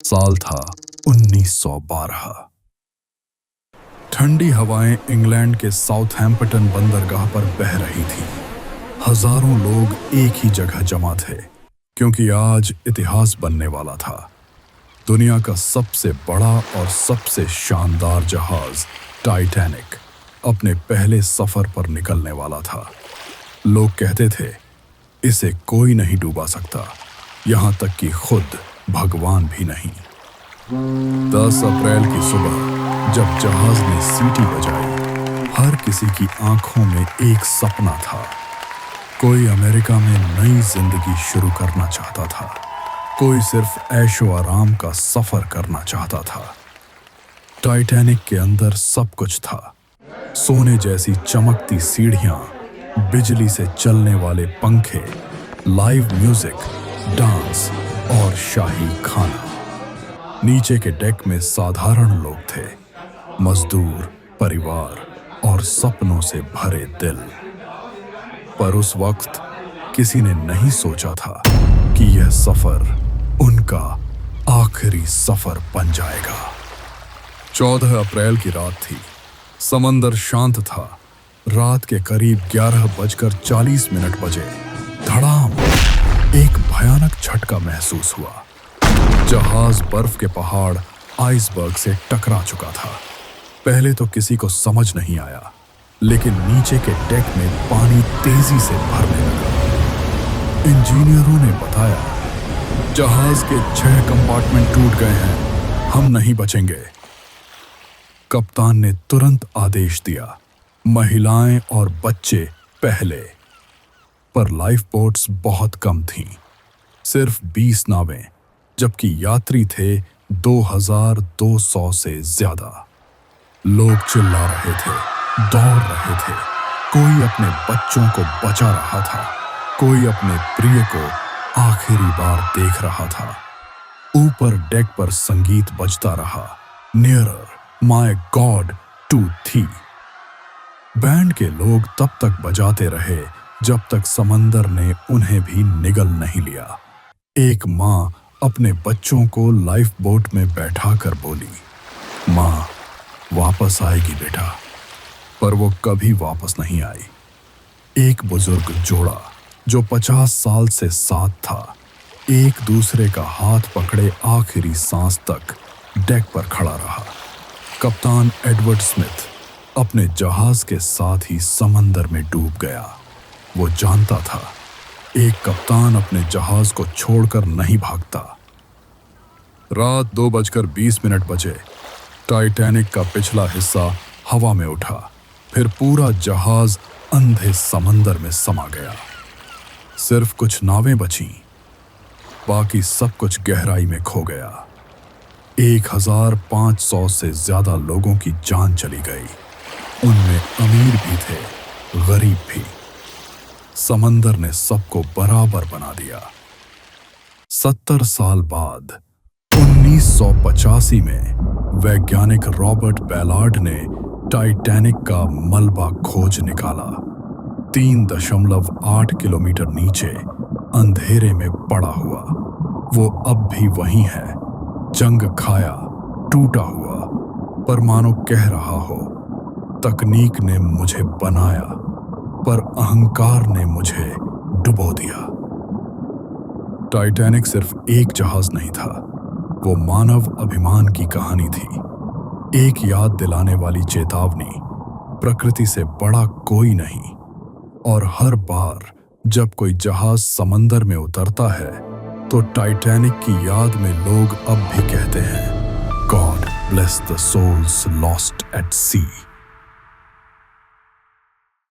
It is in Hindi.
साल था 1912। ठंडी हवाएं इंग्लैंड के साउथहैम्पटन बंदरगाह पर बह रही थीं। हजारों लोग एक ही जगह जमा थे, क्योंकि आज इतिहास बनने वाला था। दुनिया का सबसे बड़ा और सबसे शानदार जहाज टाइटैनिक अपने पहले सफर पर निकलने वाला था। लोग कहते थे, इसे कोई नहीं डुबा सकता, यहां तक कि खुद भगवान भी नहीं। 10 अप्रैल की सुबह जब जहाज ने सीटी बजाई, हर किसी की आंखों में एक सपना था। कोई अमेरिका में नई जिंदगी शुरू करना चाहता था, कोई सिर्फ ऐशो आराम का सफर करना चाहता था। टाइटैनिक के अंदर सब कुछ था। सोने जैसी चमकती सीढ़ियां, बिजली से चलने वाले पंखे, लाइव म्यूजिक, डांस और शाही खाना। नीचे के डेक में साधारण लोग थे, मजदूर, परिवार और सपनों से भरे दिल। पर उस वक्त किसी ने नहीं सोचा था कि यह सफर उनका आखिरी सफर बन जाएगा। 14 अप्रैल की रात थी। समंदर शांत था। रात के करीब 11:40 बजे धड़ाम एक भयानक झटका महसूस हुआ। जहाज बर्फ के पहाड़ आइसबर्ग से टकरा चुका था। पहले तो किसी को समझ नहीं आया, लेकिन नीचे के डेक में पानी तेजी से भरने लगा। इंजीनियरों ने बताया, जहाज के 6 कंपार्टमेंट टूट गए हैं, हम नहीं बचेंगे। कप्तान ने तुरंत आदेश दिया, महिलाएं और बच्चे पहले। पर लाइफ बोट्स बहुत कम थीं, सिर्फ 20 नावें, जबकि यात्री थे 2200 से ज्यादा। लोग चिल्ला रहे थे, दौड़ रहे थे। कोई अपने बच्चों को बचा रहा था, कोई अपने प्रिय को आखिरी बार देख रहा था। ऊपर डेक पर संगीत बजता रहा, नियरर, माय गॉड, टू थी। बैंड के लोग तब तक बजाते रहे जब तक समंदर ने उन्हें भी निगल नहीं लिया। एक माँ अपने बच्चों को लाइफ बोट में बैठाकर बोली, माँ वापस आएगी बेटा। पर वो कभी वापस नहीं आई। एक बुजुर्ग जोड़ा जो 50 साल से साथ था, एक दूसरे का हाथ पकड़े आखिरी सांस तक डेक पर खड़ा रहा। कप्तान एडवर्ड स्मिथ अपने जहाज के साथ ही समंदर में डूब गया। वो जानता था, एक कप्तान अपने जहाज को छोड़कर नहीं भागता। रात 2:20 बजे टाइटैनिक का पिछला हिस्सा हवा में उठा, फिर पूरा जहाज अंधे समंदर में समा गया। सिर्फ कुछ नावें बचीं, बाकी सब कुछ गहराई में खो गया। 1500 से ज्यादा लोगों की जान चली गई। उनमें अमीर भी थे, गरीब भी। समंदर ने सबको बराबर बना दिया। 70 साल बाद 1985 में वैज्ञानिक रॉबर्ट बैलार्ड ने टाइटैनिक का मलबा खोज निकाला। 3.8 किलोमीटर नीचे अंधेरे में पड़ा हुआ। वो अब भी वहीं है, जंग खाया, टूटा हुआ, पर मानो कह रहा हो, तकनीक ने मुझे बनाया, पर अहंकार ने मुझे डुबो दिया। टाइटैनिक सिर्फ एक जहाज नहीं था, वो मानव अभिमान की कहानी थी। एक याद दिलाने वाली चेतावनी, प्रकृति से बड़ा कोई नहीं। और हर बार जब कोई जहाज समंदर में उतरता है, तो टाइटैनिक की याद में लोग अब भी कहते हैं, god bless the souls lost at C.